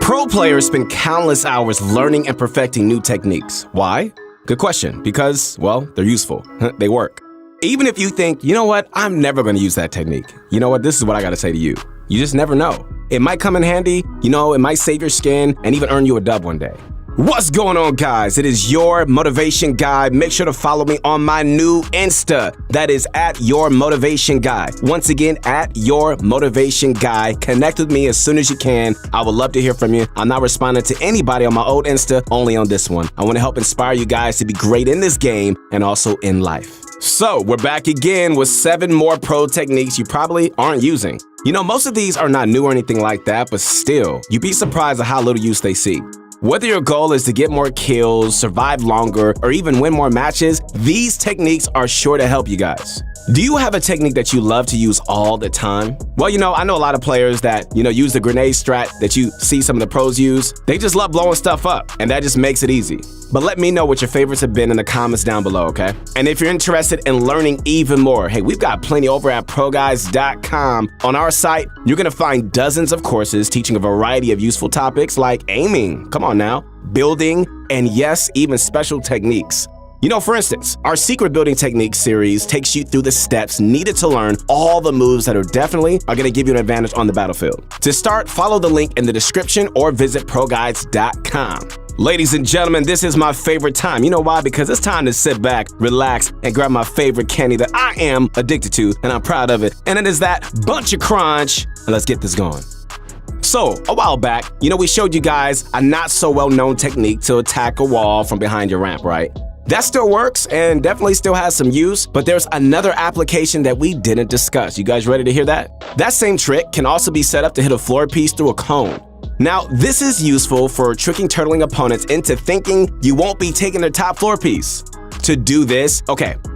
Pro players spend countless hours learning and perfecting new techniques. Why? Good question. Because, well, they're useful. They work. Even if you think, you know what, I'm never going to use that technique. You know what, this is what I got to say to you. You just never know. It might come in handy, it might save your skin and even earn you a dub one day. What's going on, guys? It is your motivation guy. Make sure to follow me on my new Insta. That is at your motivation guy. Once again, at your motivation guy. Connect with me as soon as you can. I would love to hear from you. I'm not responding to anybody on my old Insta, only on this one. I want to help inspire you guys to be great in this game and also in life. So we're back again with 7 more pro techniques you probably aren't using. Most of these are not new or anything like that, but still, you'd be surprised at how little use they see. Whether your goal is to get more kills, survive longer, or even win more matches, these techniques are sure to help you guys. Do you have a technique that you love to use all the time? Well, I know a lot of players that, use the grenade strat that you see some of the pros use. They just love blowing stuff up, and that just makes it easy. But let me know what your favorites have been in the comments down below, okay? And if you're interested in learning even more, hey, we've got plenty over at ProGuides.com. On our site, you're gonna find dozens of courses teaching a variety of useful topics like aiming, come on now, building, and yes, even special techniques. For instance, our Secret Building Techniques series takes you through the steps needed to learn all the moves that are going to give you an advantage on the battlefield. To start, follow the link in the description or visit ProGuides.com. Ladies and gentlemen, this is my favorite time. You know why? Because it's time to sit back, relax, and grab my favorite candy that I am addicted to, and I'm proud of it. And it is that Bunch of Crunch. And let's get this going. So, a while back, we showed you guys a not so well-known technique to attack a wall from behind your ramp, right? That still works and definitely still has some use, but there's another application that we didn't discuss. You guys ready to hear that? That same trick can also be set up to hit a floor piece through a cone. Now, this is useful for tricking turtling opponents into thinking you won't be taking their top floor piece. To do this,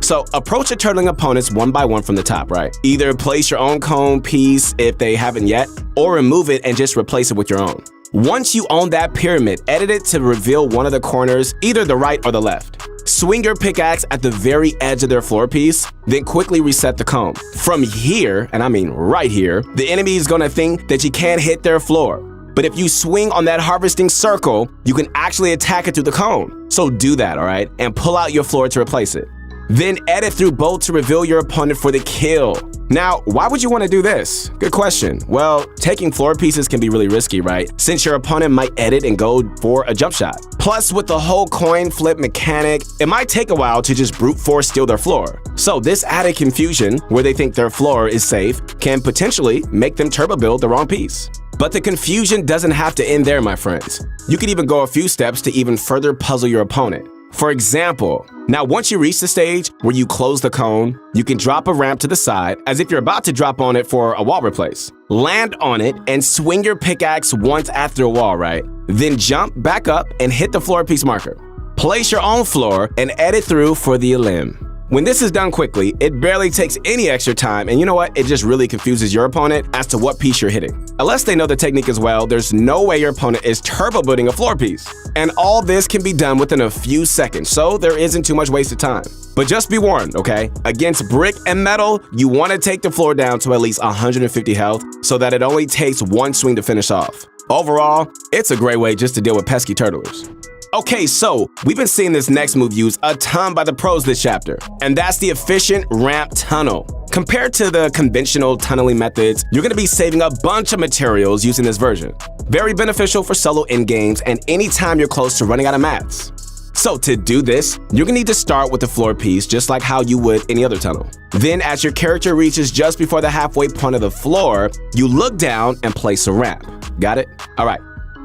so approach your turtling opponents one by one from the top, right? Either place your own cone piece if they haven't yet, or remove it and just replace it with your own. Once you own that pyramid, edit it to reveal one of the corners, either the right or the left. Swing your pickaxe at the very edge of their floor piece, then quickly reset the cone. From here, and I mean right here, the enemy is gonna think that you can't hit their floor. But if you swing on that harvesting circle, you can actually attack it through the cone. So do that, all right? And pull out your floor to replace it. Then edit through both to reveal your opponent for the kill. Now, why would you want to do this? Good question. Well, taking floor pieces can be really risky, right? Since your opponent might edit and go for a jump shot. Plus, with the whole coin flip mechanic, it might take a while to just brute force steal their floor. So this added confusion, where they think their floor is safe, can potentially make them turbo build the wrong piece. But the confusion doesn't have to end there, my friends. You could even go a few steps to even further puzzle your opponent. For example, now once you reach the stage where you close the cone, you can drop a ramp to the side as if you're about to drop on it for a wall replace. Land on it and swing your pickaxe once after a wall, right? Then jump back up and hit the floor piece marker. Place your own floor and edit through for the elim. When this is done quickly, it barely takes any extra time, and you know what? It just really confuses your opponent as to what piece you're hitting. Unless they know the technique as well, there's no way your opponent is turbo building a floor piece. And all this can be done within a few seconds, so there isn't too much wasted time. But just be warned, okay? Against brick and metal, you want to take the floor down to at least 150 health so that it only takes one swing to finish off. Overall, it's a great way just to deal with pesky turtlers. Okay, so we've been seeing this next move used a ton by the pros this chapter, and that's the efficient ramp tunnel. Compared to the conventional tunneling methods, you're going to be saving a bunch of materials using this version. Very beneficial for solo endgames and anytime you're close to running out of mats. So to do this, you're going to need to start with the floor piece just like how you would any other tunnel. Then as your character reaches just before the halfway point of the floor, you look down and place a ramp. Got it? All right.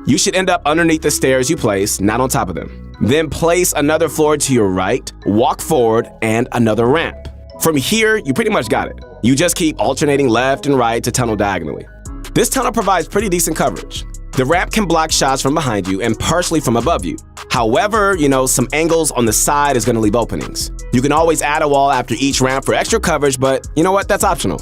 You should end up underneath the stairs you place, not on top of them. Then place another floor to your right, walk forward, and another ramp. From here, you pretty much got it. You just keep alternating left and right to tunnel diagonally. This tunnel provides pretty decent coverage. The ramp can block shots from behind you and partially from above you. However, some angles on the side is going to leave openings. You can always add a wall after each ramp for extra coverage, but you know what? That's optional.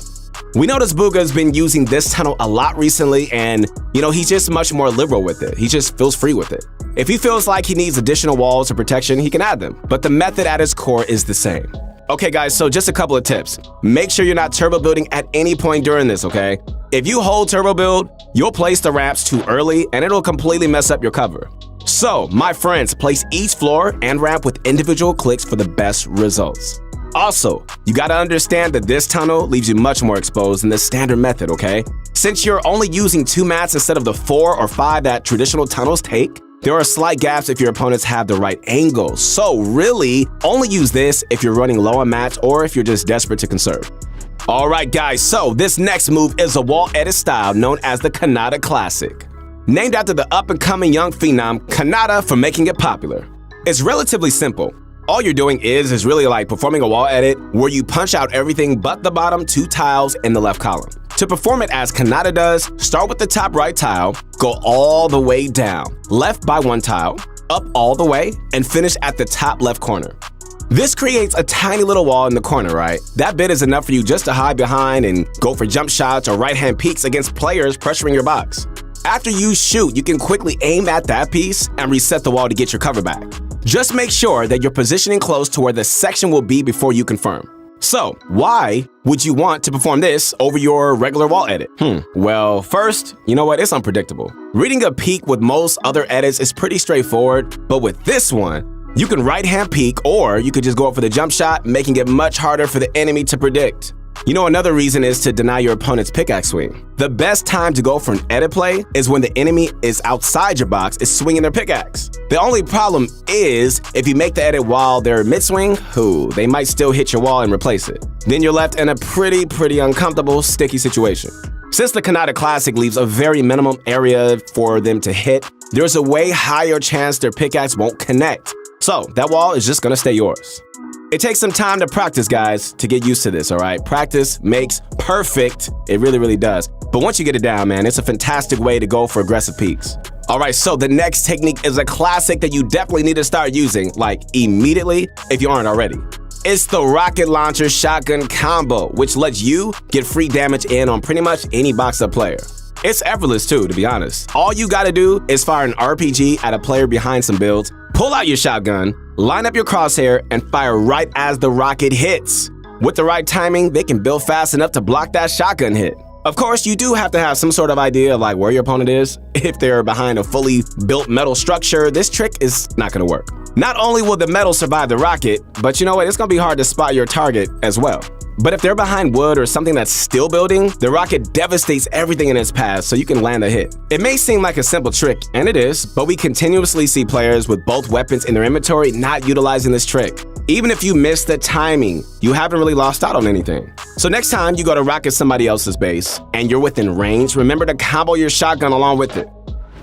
We noticed Booga's been using this tunnel a lot recently, and he's just much more liberal with it. He just feels free with it. If he feels like he needs additional walls or protection, he can add them, but the method at its core is the same. Okay guys, so just a couple of tips. Make sure you're not turbo building at any point during this, okay? If you hold turbo build, you'll place the ramps too early and it'll completely mess up your cover. So, my friends, place each floor and ramp with individual clicks for the best results. Also, you gotta understand that this tunnel leaves you much more exposed than the standard method, okay? Since you're only using 2 mats instead of the 4 or 5 that traditional tunnels take, there are slight gaps if your opponents have the right angle. So really, only use this if you're running low on mats or if you're just desperate to conserve. Alright guys, so this next move is a wall edit style known as the Kanata Classic. Named after the up-and-coming young phenom Kanata for making it popular. It's relatively simple. All you're doing is really like performing a wall edit where you punch out everything but the bottom 2 tiles in the left column. To perform it as Kanata does, start with the top right tile, go all the way down, left by 1 tile, up all the way, and finish at the top left corner. This creates a tiny little wall in the corner, right? That bit is enough for you just to hide behind and go for jump shots or right-hand peeks against players pressuring your box. After you shoot, you can quickly aim at that piece and reset the wall to get your cover back. Just make sure that you're positioning close to where the section will be before you confirm. So, why would you want to perform this over your regular wall edit? Well, first, you know what? It's unpredictable. Reading a peek with most other edits is pretty straightforward, but with this one, you can right-hand peek or you could just go up for the jump shot, making it much harder for the enemy to predict. You know, another reason is to deny your opponent's pickaxe swing. The best time to go for an edit play is when the enemy is outside your box, is swinging their pickaxe. The only problem is if you make the edit while they're mid-swing, they might still hit your wall and replace it. Then you're left in a pretty uncomfortable, sticky situation. Since the Kanata Classic leaves a very minimum area for them to hit, there's a way higher chance their pickaxe won't connect. So that wall is just gonna stay yours. It takes some time to practice, guys, to get used to this, all right? Practice makes perfect. It really does. But once you get it down, man, it's a fantastic way to go for aggressive peaks. All right, so the next technique is a classic that you definitely need to start using, like immediately, if you aren't already. It's the rocket launcher shotgun combo, which lets you get free damage in on pretty much any box-up player. It's effortless too, to be honest. All you gotta do is fire an RPG at a player behind some builds, pull out your shotgun, line up your crosshair, and fire right as the rocket hits. With the right timing, they can build fast enough to block that shotgun hit. Of course, you do have to have some sort of idea of like where your opponent is. If they're behind a fully built metal structure, this trick is not gonna work. Not only will the metal survive the rocket, but you know what? It's gonna be hard to spot your target as well. But if they're behind wood or something that's still building, the rocket devastates everything in its path so you can land a hit. It may seem like a simple trick, and it is, but we continuously see players with both weapons in their inventory not utilizing this trick. Even if you miss the timing, you haven't really lost out on anything. So next time you go to rocket somebody else's base and you're within range, remember to combo your shotgun along with it.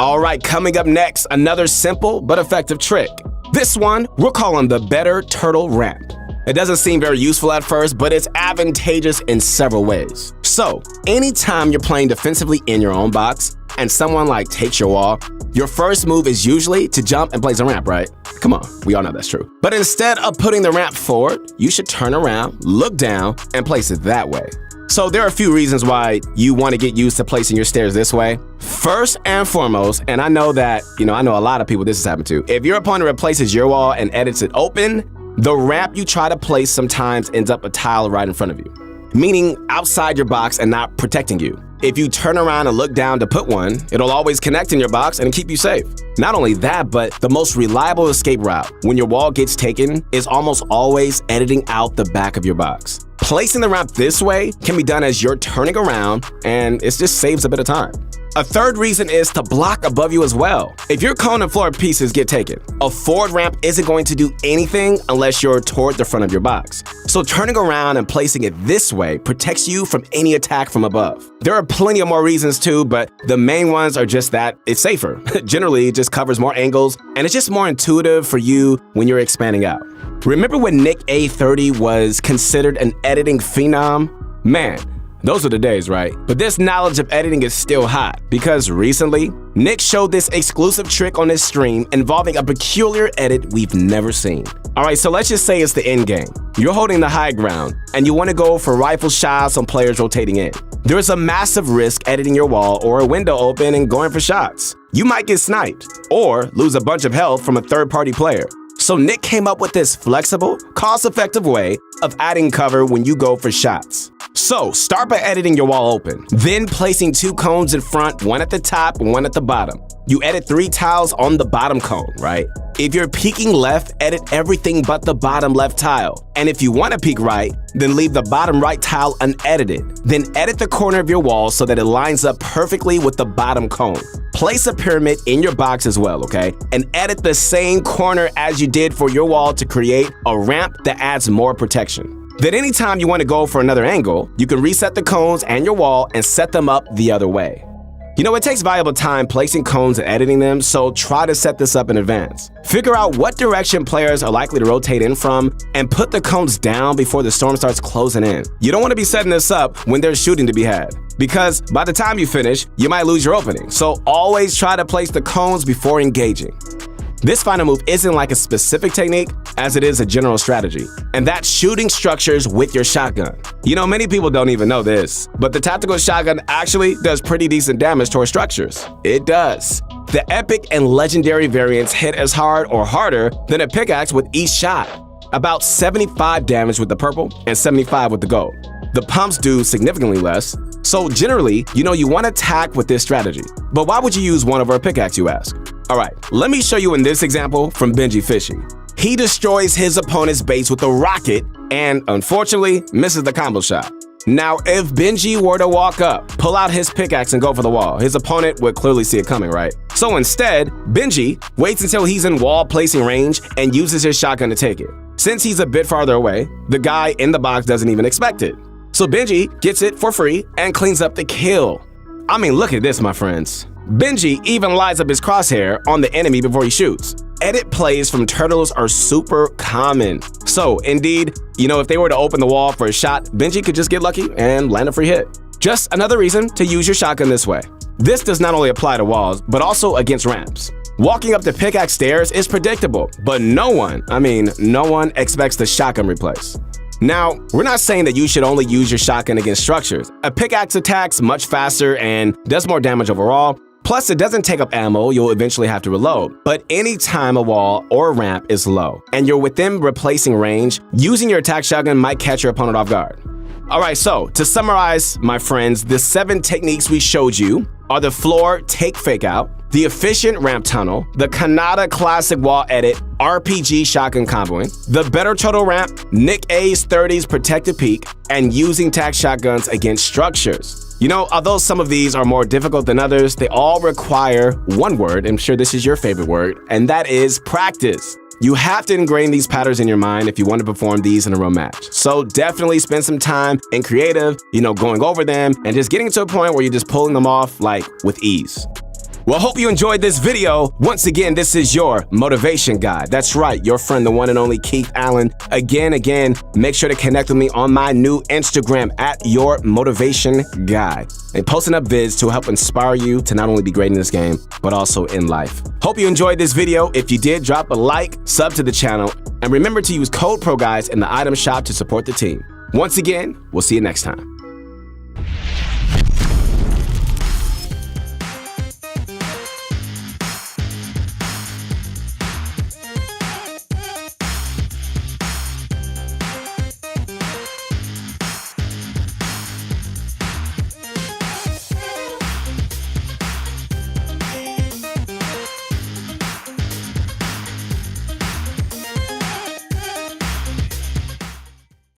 All right, coming up next, another simple but effective trick. This one, we're calling the Better Turtle Ramp. It doesn't seem very useful at first, but it's advantageous in several ways. So, anytime you're playing defensively in your own box and someone like takes your wall, your first move is usually to jump and place a ramp, right? Come on, we all know that's true. But instead of putting the ramp forward, you should turn around, look down, and place it that way. So there are a few reasons why you want to get used to placing your stairs this way. First and foremost, and I know that, I know a lot of people this has happened to. If your opponent replaces your wall and edits it open, the ramp you try to place sometimes ends up a tile right in front of you, meaning outside your box and not protecting you. If you turn around and look down to put one, it'll always connect in your box and keep you safe. Not only that, but the most reliable escape route when your wall gets taken is almost always editing out the back of your box. Placing the ramp this way can be done as you're turning around, and it just saves a bit of time. A third reason is to block above you as well. If your cone and floor pieces get taken, a forward ramp isn't going to do anything unless you're toward the front of your box. So turning around and placing it this way protects you from any attack from above. There are plenty of more reasons too, but the main ones are just that it's safer. Generally, it just covers more angles, and it's just more intuitive for you when you're expanding out. Remember when Nick A30 was considered an editing phenom? Man, those are the days, right? But this knowledge of editing is still hot because recently, Nick showed this exclusive trick on his stream involving a peculiar edit we've never seen. All right, so let's just say it's the end game. You're holding the high ground and you want to go for rifle shots on players rotating in. There's a massive risk editing your wall or a window open and going for shots. You might get sniped or lose a bunch of health from a third-party player. So Nick came up with this flexible, cost-effective way of adding cover when you go for shots. So start by editing your wall open, then placing 2 cones in front, one at the top and one at the bottom. You edit 3 tiles on the bottom cone, right? If you're peeking left, edit everything but the bottom left tile. And if you want to peek right, then leave the bottom right tile unedited. Then edit the corner of your wall so that it lines up perfectly with the bottom cone. Place a pyramid in your box as well, okay? And edit the same corner as you did for your wall to create a ramp that adds more protection. Then anytime you want to go for another angle, you can reset the cones and your wall and set them up the other way. You know, it takes valuable time placing cones and editing them, so try to set this up in advance. Figure out what direction players are likely to rotate in from and put the cones down before the storm starts closing in. You don't want to be setting this up when there's shooting to be had, because by the time you finish, you might lose your opening. So always try to place the cones before engaging. This final move isn't like a specific technique, as it is a general strategy, and that's shooting structures with your shotgun. You know, many people don't even know this, but the tactical shotgun actually does pretty decent damage towards structures. It does. The epic and legendary variants hit as hard or harder than a pickaxe with each shot. About 75 damage with the purple and 75 with the gold. The pumps do significantly less, so generally, you want to attack with this strategy. But why would you use one over a pickaxe, you ask? Alright, let me show you in this example from Benji Fishy. He destroys his opponent's base with a rocket and, unfortunately, misses the combo shot. Now, if Benji were to walk up, pull out his pickaxe and go for the wall, his opponent would clearly see it coming, right? So instead, Benji waits until he's in wall placing range and uses his shotgun to take it. Since he's a bit farther away, the guy in the box doesn't even expect it. So Benji gets it for free and cleans up the kill. I mean, look at this, my friends. Benji even lines up his crosshair on the enemy before he shoots. Edit plays from turtles are super common. So indeed, if they were to open the wall for a shot, Benji could just get lucky and land a free hit. Just another reason to use your shotgun this way. This does not only apply to walls, but also against ramps. Walking up the pickaxe stairs is predictable, but no one expects the shotgun replace. Now, we're not saying that you should only use your shotgun against structures. A pickaxe attacks much faster and does more damage overall. Plus, it doesn't take up ammo you'll eventually have to reload. But anytime a wall or ramp is low and you're within replacing range, using your attack shotgun might catch your opponent off guard. Alright, so to summarize, my friends, the 7 techniques we showed you are the floor take fake out, the efficient ramp tunnel, the Kanata classic wall edit, RPG shotgun comboing, the better turtle ramp, Nick A's 30s protected peak, and using tac shotguns against structures. Although some of these are more difficult than others, they all require one word. I'm sure this is your favorite word, and that is practice. You have to ingrain these patterns in your mind if you want to perform these in a real match. So definitely spend some time in creative, going over them and just getting to a point where you're just pulling them off with ease. Well, hope you enjoyed this video. Once again, this is your motivation guide. That's right, your friend, the one and only Keith Allen. Again, make sure to connect with me on my new Instagram at Your Motivation Guide. And posting up vids to help inspire you to not only be great in this game, but also in life. Hope you enjoyed this video. If you did, drop a like, sub to the channel, and remember to use code PROGUYS in the item shop to support the team. Once again, we'll see you next time.